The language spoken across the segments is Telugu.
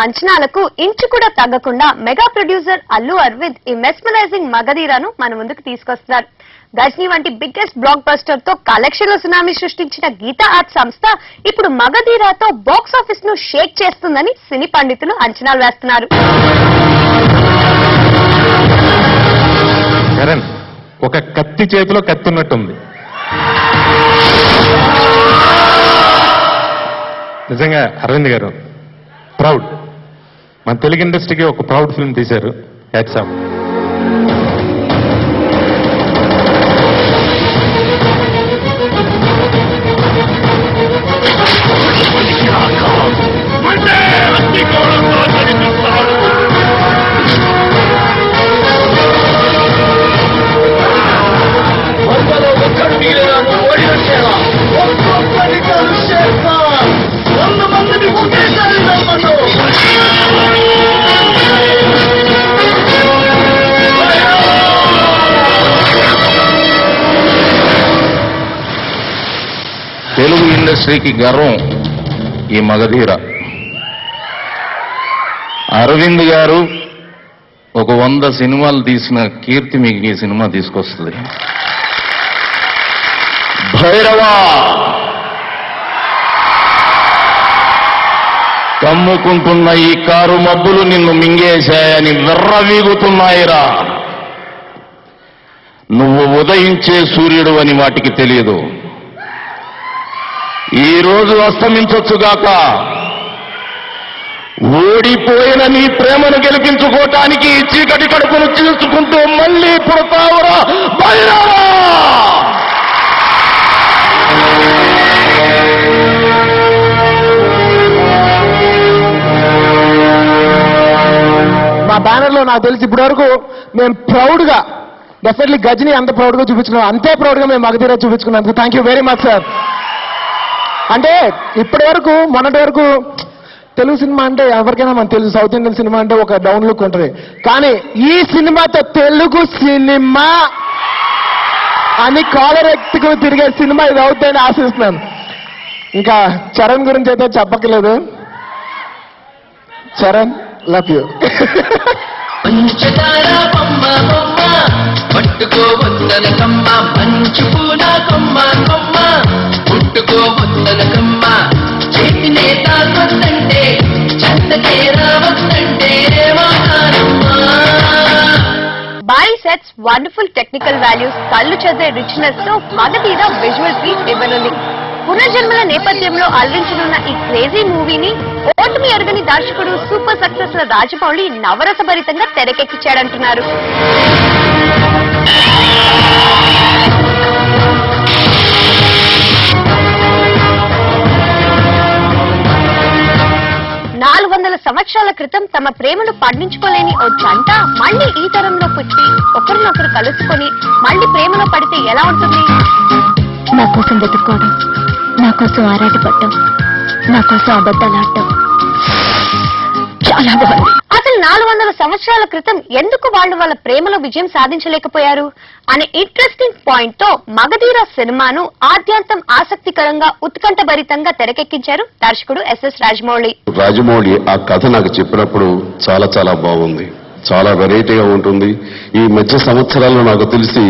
అంచనాలకు ఇంచు కూడా తగ్గకుండా మెగా ప్రొడ్యూసర్ అల్లు అరవింద్ ఈ మెస్మరైజింగ్ మగధీరాను మన ముందుకు తీసుకొస్తున్నారు. గజ్నీ వంటి బిగ్గెస్ట్ బ్లాక్ బస్టర్ తో కలెక్షన్ల సునామీ సృష్టించిన గీతా ఆర్ట్ సంస్థ ఇప్పుడు మగధీరాతో బాక్స్ ఆఫీస్ ను షేక్ చేస్తుందని సినీ పండితులు అంచనాలు వేస్తున్నారు. ఒక కత్తి చేతిలో కత్తున్నట్టుంది. నిజంగా అరవింద్ గారు ప్రౌడ్. మన తెలుగు ఇండస్ట్రీకి ఒక ప్రౌడ్ ఫిల్మ్ తీశారు. Hats off. తెలుగు ఇండస్ట్రీకి గర్వం ఈ మగధీర. అరవింద్ గారు ఒక 100 సినిమాలు తీసిన కీర్తి మీకు ఈ సినిమా తీసుకొస్తుంది. భైరవా కమ్ముకుంటున్న ఈ కారు మబ్బులు నిన్ను మింగేశాయని వెర్రవీగుతున్నాయిరా. నువ్వు ఉదయించే సూర్యుడు అని వాటికి తెలియదు. ఈ రోజు అస్తమించొచ్చుగాక. ఓడిపోయిన నీ ప్రేమను గెలిపించుకోవటానికి చీకటి కడుపును చీల్చుకుంటూ మళ్ళీ పుడతావురా భైరవా. మా బ్యానర్ లో నాకు తెలిసి ఇప్పటి వరకు మేము ప్రౌడ్ గా డెఫినెట్లీ గజ్ని అంత ప్రౌడ్ గా చూపించుకున్నాం, అంతే ప్రౌడ్ గా మేము మగధీర చూపించుకున్నందుకు thank you very much sir. అంటే ఇప్పటి వరకు మొన్నటి వరకు తెలుగు సినిమా అంటే ఎవరికైనా మనకు తెలుసు, సౌత్ ఇండియన్ సినిమా అంటే ఒక డౌన్ లుక్ ఉంటుంది. కానీ ఈ సినిమాతో తెలుగు సినిమా అని కాలర్ ఎత్తుకు తిరిగే సినిమా ఇది అవుతుందని ఆశిస్తున్నాను. ఇంకా చరణ్ గురించి అయితే చెప్పక్కర్లేదు. Charan love you. భారీ సెట్స్, వండర్ఫుల్ టెక్నికల్ వాల్యూస్, కళ్ళు చదివే రిచ్నెస్ తో మగధీర విజువల్ ట్రీట్ ఇవ్వనుంది. పునర్జన్మల నేపథ్యంలో అలరించనున్న ఈ క్రేజీ మూవీని ఓటమి ఎరగని దర్శకుడు సూపర్ సక్సెస్ రాజమౌళి నవరసభరితంగా తెరకెక్కించాడంటున్నారు. సంవత్సరాల క్రితం తమ ప్రేమను పండించుకోలేని ఓ జంట మళ్లీ ఈ తరంలో పుట్టి ఒకరినొకరు కలుసుకొని మళ్లీ ప్రేమలో పడితే ఎలా ఉంటుంది? నా కోసం వెతుక్కోవడం, నా కోసం ఆరాటపడటం, నా కోసం అబద్ధాలాడటం చాలా బాగుంది. అసలు 400 సంవత్సరాల క్రితం ఎందుకు వాళ్ళు వాళ్ళ ప్రేమలో విజయం సాధించలేకపోయారు అనే ఇంట్రెస్టింగ్ పాయింట్ తో మగధీర సినిమాను ఆద్యంతం ఆసక్తికరంగా ఉత్కంఠభరితంగా తెరకెక్కించారు దర్శకుడు ఎస్ఎస్ రాజమౌళి. రాజమౌళి ఆ కథ నాకు చెప్పినప్పుడు చాలా చాలా బాగుంది, చాలా వెరైటీగా ఉంటుంది. ఈ మధ్య సంవత్సరాల్లో నాకు తెలిసి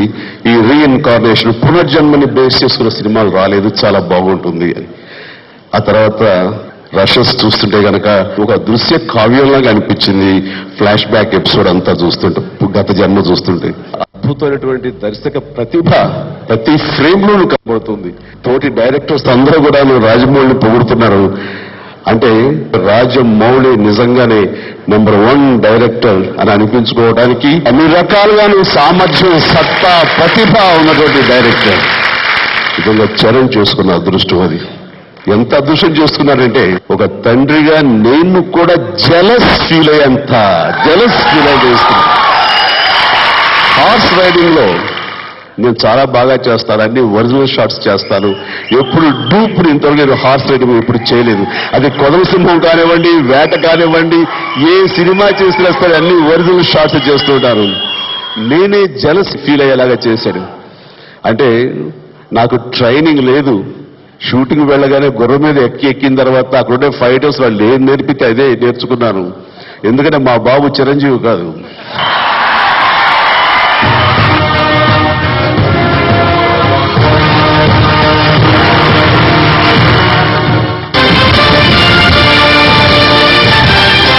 ఈ రీఇన్కార్నేషన్ పునర్జన్మని బేస్ చేసుకున్న సినిమాలు రాలేదు, చాలా బాగుంటుంది అని. ఆ తర్వాత రషెస్ చూస్తుంటే గనక ఒక దృశ్య కావ్యంలాగా అనిపించింది. ఫ్లాష్ బ్యాక్ ఎపిసోడ్ అంతా చూస్తుంటే, గత జన్మ చూస్తుంటే అద్భుతమైనటువంటి దర్శక ప్రతిభ ప్రతి ఫ్రేమ్ లోనూ కనబడుతుంది. తోటి డైరెక్టర్స్ అందరూ కూడా రాజమౌళిని పొగుడుతున్నారు. అంటే రాజమౌళి నిజంగానే #1 డైరెక్టర్ అని అనిపించుకోవడానికి అన్ని రకాలుగాను సామర్థ్యం, సత్తా, ప్రతిభ ఉన్నటువంటి డైరెక్టర్. నిజంగా చరణ్ చేసుకున్న అదృష్టం అది. ఎంత అదృష్టం చేసుకున్నారంటే ఒక తండ్రిగా నేను కూడా జెలస్ ఫీల్ చేస్తున్నా. హార్స్ రైడింగ్ లో నేను చాలా బాగా చేస్తాను, అన్ని ఒరిజినల్ షాట్స్ చేస్తాను. ఎప్పుడు డూప్ ఇంతవరకు నేను హార్స్ రైడింగ్ ఎప్పుడు చేయలేదు. అది కొదవ సింహం కానివ్వండి, వేట కానివ్వండి, ఏ సినిమా చేసినా సరే అన్ని ఒరిజినల్ షాట్స్ చేస్తుంటాను. నేనే జెలస్ ఫీల్ అయ్యేలాగా చేశాను. అంటే నాకు ట్రైనింగ్ లేదు, షూటింగ్ వెళ్ళగానే గుర్రం మీద ఎక్కిన తర్వాత అక్కడుండే ఫైటర్స్ వాళ్ళు ఏం నేర్పితే అదే నేర్చుకున్నాను. ఎందుకంటే మా బాబు చిరంజీవి కాదు.